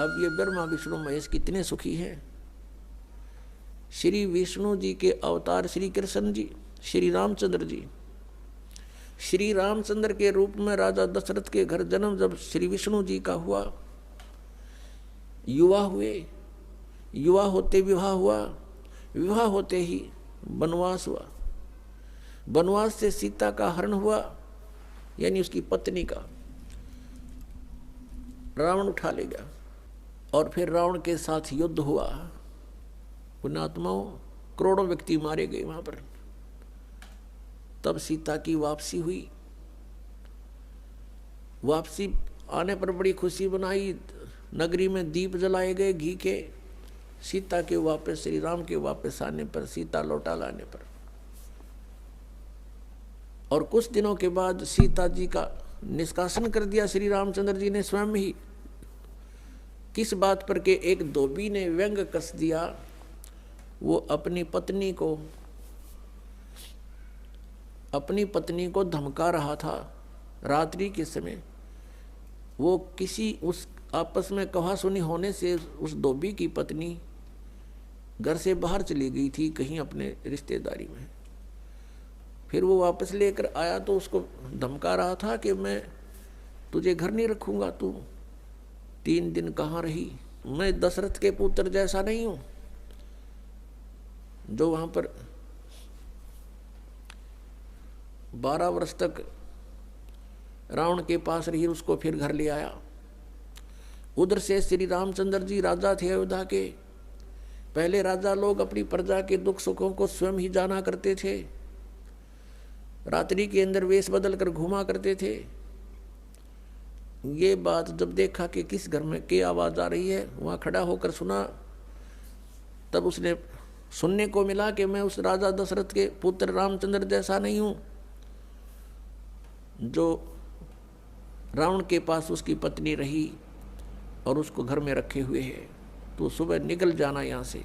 अब ये ब्रह्मा विष्णु महेश कितने सुखी हैं। श्री विष्णु जी के अवतार श्री कृष्ण जी, श्री रामचंद्र जी, श्री रामचंद्र के रूप में राजा दशरथ के घर जन्म जब श्री विष्णु जी का हुआ, युवा हुए, युवा होते विवाह हुआ, विवाह होते ही वनवास हुआ, वनवास से सीता का हरण हुआ, यानी उसकी पत्नी का रावण उठा ले गया, और फिर रावण के साथ युद्ध हुआ। पुण्यात्माओं, करोड़ों व्यक्ति मारे गए वहां पर। तब सीता की वापसी हुई। वापसी आने पर बड़ी खुशी बनाई, नगरी में दीप जलाए गए घी के। सीता के वापस, श्री राम के वापस आने पर, सीता लौटा लाने पर, और कुछ दिनों के बाद सीता जी का निष्कासन कर दिया श्री रामचंद्र जी ने स्वयं ही। किस बात पर के एक धोबी ने व्यंग कस दिया, वो अपनी पत्नी को धमका रहा था रात्रि के समय। वो किसी उस आपस में कहा सुनी होने से उस धोबी की पत्नी घर से बाहर चली गई थी कहीं अपने रिश्तेदारी में। फिर वो वापस लेकर आया तो उसको धमका रहा था कि मैं तुझे घर नहीं रखूंगा, तू 3 दिन कहाँ रही। मैं दशरथ के पुत्र जैसा नहीं हूं जो वहां पर 12 वर्ष तक रावण के पास रही, उसको फिर घर ले आया। उधर से श्री रामचंद्र जी राजा थे अयोध्या के। पहले राजा लोग अपनी प्रजा के दुख सुखों को स्वयं ही जाना करते थे, रात्रि के अंदर वेश बदल कर घूमा करते थे। ये बात जब देखा कि किस घर में क्या आवाज आ रही है, वहां खड़ा होकर सुना, तब उसने सुनने को मिला कि मैं उस राजा दशरथ के पुत्र रामचंद्र जैसा नहीं हूं जो रावण के पास उसकी पत्नी रही और उसको घर में रखे हुए है, तो सुबह निकल जाना यहां से।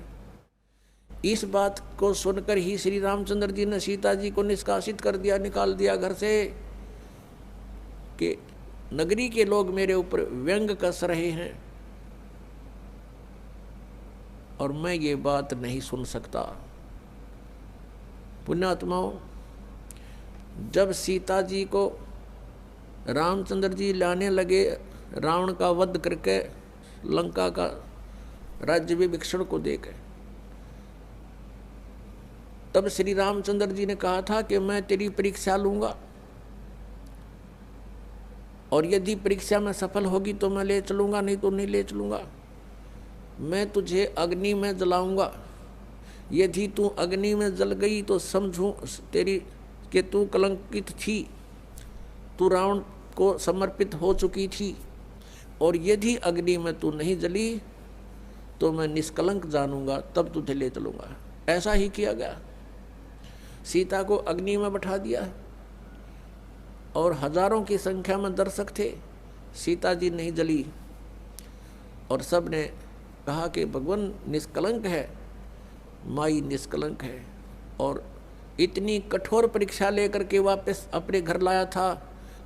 इस बात को सुनकर ही श्री रामचंद्र जी ने सीता जी को निष्कासित कर दिया, निकाल दिया घर से, कि नगरी के लोग मेरे ऊपर व्यंग कस रहे हैं और मैं ये बात नहीं सुन सकता। पुण्यात्माओं, जब सीता जी को रामचंद्र जी लाने लगे रावण का वध करके, लंका का राज्य विभीषण को देकर, तब श्री रामचंद्र जी ने कहा था कि मैं तेरी परीक्षा लूंगा और यदि परीक्षा में सफल होगी तो मैं ले चलूंगा, नहीं तो नहीं ले चलूंगा। मैं तुझे अग्नि में जलाऊंगा, यदि तू अग्नि में जल गई तो समझूं तेरी कि तू कलंकित थी, तू रावण को समर्पित हो चुकी थी, और यदि अग्नि में तू नहीं जली तो मैं निष्कलंक जानूंगा, तब तुझे ले चलूंगा। ऐसा ही किया गया। सीता को अग्नि में बैठा दिया और हजारों की संख्या में दर्शक थे। सीता जी नहीं जली और सब ने कहा कि भगवान निष्कलंक है, माई निष्कलंक है, और इतनी कठोर परीक्षा लेकर के वापस अपने घर लाया था।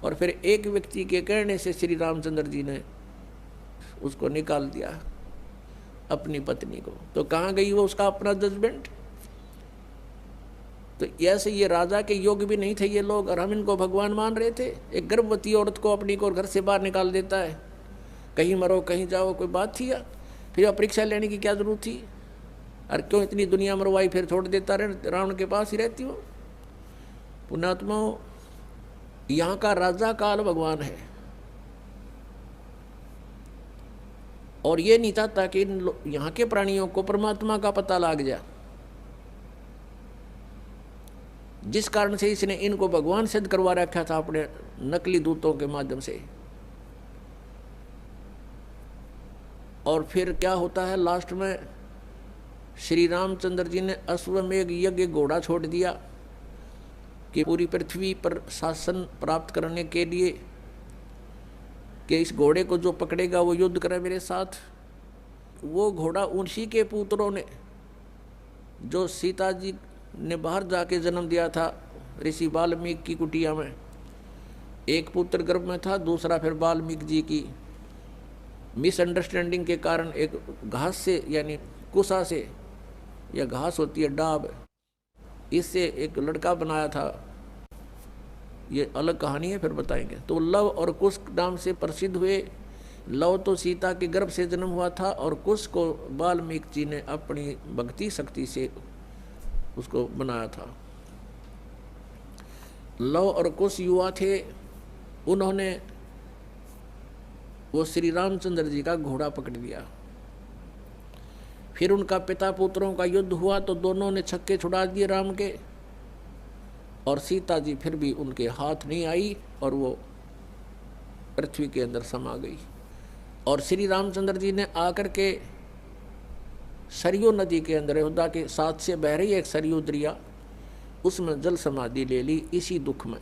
और फिर एक व्यक्ति के कहने से श्री रामचंद्र जी ने उसको निकाल दिया, अपनी पत्नी को। तो कहाँ गई वो उसका अपना जजमेंट। तो ऐसे ये राजा के योग भी नहीं थे ये लोग, और हम इनको भगवान मान रहे थे। एक गर्भवती औरत को अपनी को घर से बाहर निकाल देता है, कहीं मरो कहीं जाओ, कोई बात थी या? फिर परीक्षा लेने की क्या जरूरत थी? और क्यों इतनी दुनिया मरवाई, फिर छोड़ देता रहे, रावण के पास ही रहती हो। पुण्यात्माओं, यहाँ का राजा काल भगवान है, और ये नहीं चाहता कि यहाँ के प्राणियों को परमात्मा का पता लग जाए, जिस कारण से इसने इनको भगवान सिद्ध करवा रखा था अपने नकली दूतों के माध्यम से। और फिर क्या होता है लास्ट में, श्री रामचंद्र जी ने अश्वमेघ यज्ञ घोड़ा छोड़ दिया कि पूरी पृथ्वी पर शासन प्राप्त करने के लिए कि इस घोड़े को जो पकड़ेगा वो युद्ध करे मेरे साथ। वो घोड़ा उसी के पुत्रों ने, जो सीता जी ने बाहर जाके जन्म दिया था ऋषि वाल्मीकि की कुटिया में, एक पुत्र गर्भ में था, दूसरा फिर वाल्मीकि जी की मिसअंडरस्टैंडिंग के कारण एक घास से यानी कुसा से, या घास होती है डाब, इससे एक लड़का बनाया था। ये अलग कहानी है, फिर बताएंगे। तो लव और कुश नाम से प्रसिद्ध हुए। लव तो सीता के गर्भ से जन्म हुआ था और कुश को वाल्मीकि जी ने अपनी भक्ति शक्ति से उसको बनाया था। लव और कुश युवा थे, उन्होंने वो श्री रामचंद्र जी का घोड़ा पकड़ लिया। फिर उनका पिता पुत्रों का युद्ध हुआ तो दोनों ने छक्के छुड़ा दिए राम के, और सीता जी फिर भी उनके हाथ नहीं आई और वो पृथ्वी के अंदर समा गई। और श्री रामचंद्र जी ने आकर के सरयू नदी के अंदर, अयोध्या के साथ से बह रही एक सरयू दरिया, उसमें जल समाधि ले ली इसी दुख में।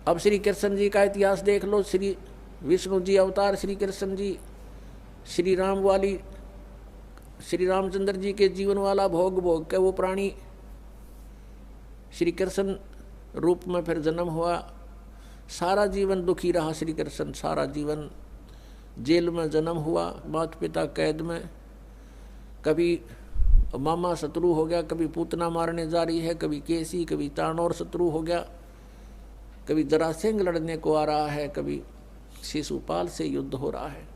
अब श्री कृष्ण जी का इतिहास देख लो। श्री विष्णु जी अवतार श्री कृष्ण जी, श्री राम वाली, श्री रामचंद्र जी के जीवन वाला भोग भोग के वो प्राणी श्री कृष्ण रूप में फिर जन्म हुआ। सारा जीवन दुखी रहा श्री कृष्ण, सारा जीवन जेल में जन्म हुआ, माता पिता कैद में, कभी मामा शत्रु हो गया, कभी पूतना मारने जा रही है, कभी केसी, कभी तानौर शत्रु हो गया, कभी जरासेंग लड़ने को आ रहा है, कभी शिशुपाल से युद्ध हो रहा है,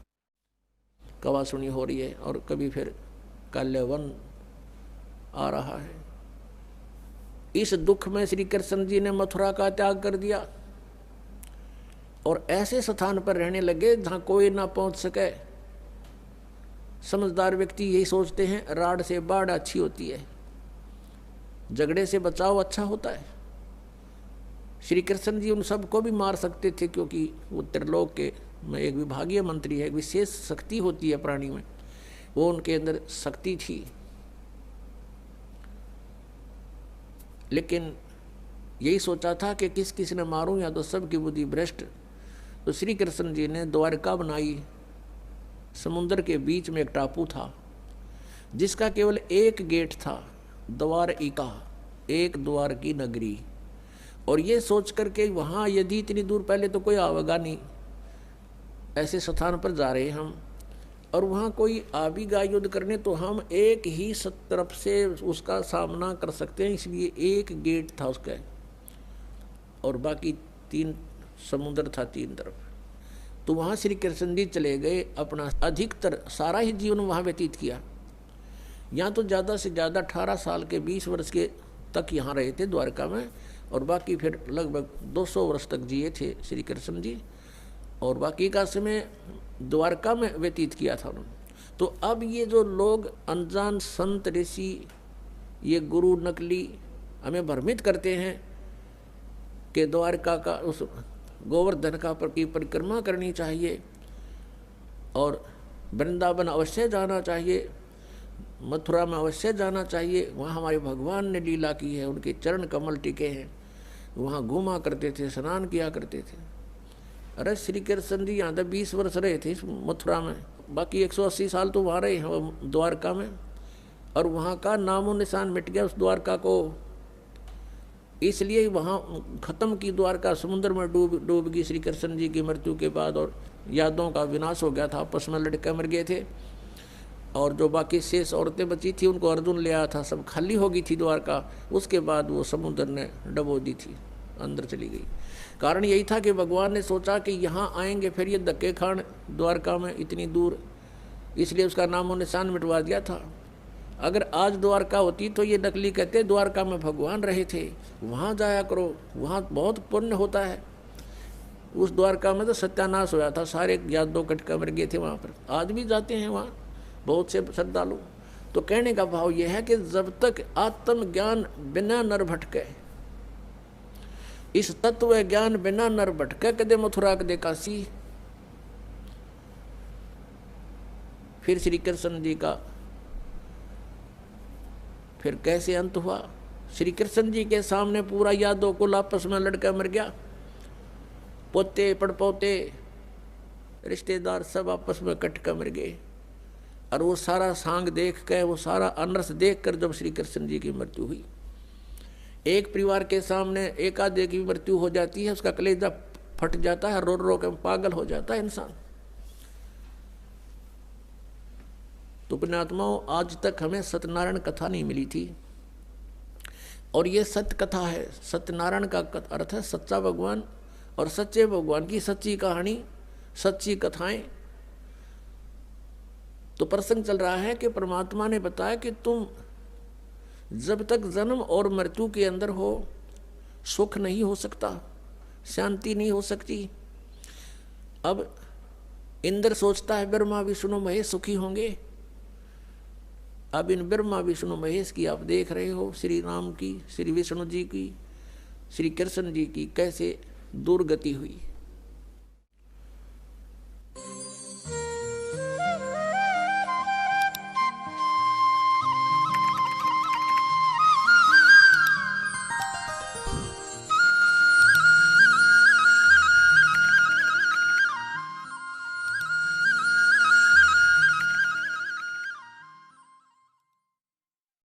कवासुनी हो रही है, और कभी फिर काल्यवन आ रहा है। इस दुख में श्री कृष्ण जी ने मथुरा का त्याग कर दिया और ऐसे स्थान पर रहने लगे जहां कोई ना पहुंच सके। समझदार व्यक्ति यही सोचते हैं, राड से बाढ़ अच्छी होती है, झगड़े से बचाव अच्छा होता है। श्री कृष्ण जी उन सबको भी मार सकते थे, क्योंकि वो त्रिलोक के में एक विभागीय मंत्री है, एक विशेष शक्ति होती है प्राणी में, वो उनके अंदर शक्ति थी। लेकिन यही सोचा था कि किस किस ने मारूं, या तो सबकी बुद्धि भ्रष्ट। तो श्री कृष्ण जी ने द्वारका बनाई। समुद्र के बीच में एक टापू था जिसका केवल एक गेट था, द्वारिका, एक द्वार की नगरी। और ये सोच करके वहाँ यदि इतनी दूर, पहले तो कोई आवेगा नहीं, ऐसे स्थान पर जा रहे हम, और वहाँ कोई आ भी गया युद्ध करने तो हम एक ही तरफ से उसका सामना कर सकते हैं, इसलिए एक गेट था उसका, और बाकी 3 समुद्र था 3 तरफ। तो वहाँ श्री कृष्ण जी चले गए, अपना अधिकतर सारा ही जीवन वहाँ व्यतीत किया। यहाँ तो ज़्यादा से ज़्यादा 18 साल के 20 वर्ष के तक यहाँ रहे थे द्वारका में, और बाकी फिर लगभग 200 वर्ष तक जिए थे श्री कृष्ण जी, और बाकी का समय द्वारका में व्यतीत किया था उन्होंने। तो अब ये जो लोग अनजान संत ऋषि, ये गुरु नकली हमें भ्रमित करते हैं कि द्वारका का उस गोवर्धन का की परिक्रमा करनी चाहिए और वृंदावन अवश्य जाना चाहिए, मथुरा में अवश्य जाना चाहिए, वहाँ हमारे भगवान ने लीला की है, उनके चरण कमल टिके हैं, वहाँ घूमा करते थे, स्नान किया करते थे। अरे श्री कृष्ण जी यहाँ तक 20 वर्ष रहे थे मथुरा में, बाकी 180 साल तो वहाँ रहे हैं द्वारका में, और वहाँ का नामो निशान मिट गया उस द्वारका को। इसलिए वहाँ खत्म की द्वारका, समुद्र में डूब गई श्री कृष्ण जी की मृत्यु के बाद, और यादों का विनाश हो गया था, आपस में लड़के मर गए थे, और जो बाकी शेष औरतें बची थी उनको अर्जुन ले आया था, सब खाली हो गई थी द्वारका। उसके बाद वो समुद्र ने डबो दी थी, अंदर चली गई। कारण यही था कि भगवान ने सोचा कि यहाँ आएंगे फिर ये धक्के खान द्वारका में इतनी दूर, इसलिए उसका नामो निशान मिटवा दिया था। अगर आज द्वारका होती तो ये नकली कहते द्वारका में भगवान रहे थे, वहाँ जाया करो, वहाँ बहुत पुण्य होता है। उस द्वारका में तो सत्यानाश होया था, सारे यादों कटका मर गए थे वहाँ पर। आज भी जाते हैं वहाँ बहुत से श्रद्धालु। तो कहने का भाव यह है कि जब तक आत्मज्ञान बिना नर भटके, इस तत्व ज्ञान बिना नर भटके, कदे मथुरा कदे काशी। फिर श्री कृष्ण जी का फिर कैसे अंत हुआ? श्री कृष्ण जी के सामने पूरा यादव कुल आपस में लड़का मर गया, पोते पड़पोते रिश्तेदार सब आपस में कट कर मर गए। और वो सारा सांग देख कर, वो सारा अनर्थ देख कर जब श्री कृष्ण जी की मृत्यु हुई, एक परिवार के सामने एकाध की मृत्यु हो जाती है, उसका कलेजा फट जाता है, रो रो के पागल हो जाता है इंसान। तो पुण्यात्माओं, आज तक हमें सत्यनारायण कथा नहीं मिली थी, और ये सत्य कथा है। सत्यनारायण का अर्थ है सच्चा भगवान, और सच्चे भगवान की सच्ची कहानी, सच्ची कथाएं। तो प्रसंग चल रहा है कि परमात्मा ने बताया कि तुम जब तक जन्म और मृत्यु के अंदर हो, सुख नहीं हो सकता, शांति नहीं हो सकती। अब इंद्र सोचता है ब्रह्मा विष्णु महेश सुखी होंगे। अब इन ब्रह्मा विष्णु महेश की आप देख रहे हो, श्री राम की, श्री विष्णु जी की, श्री कृष्ण जी की कैसे दुर्गति हुई।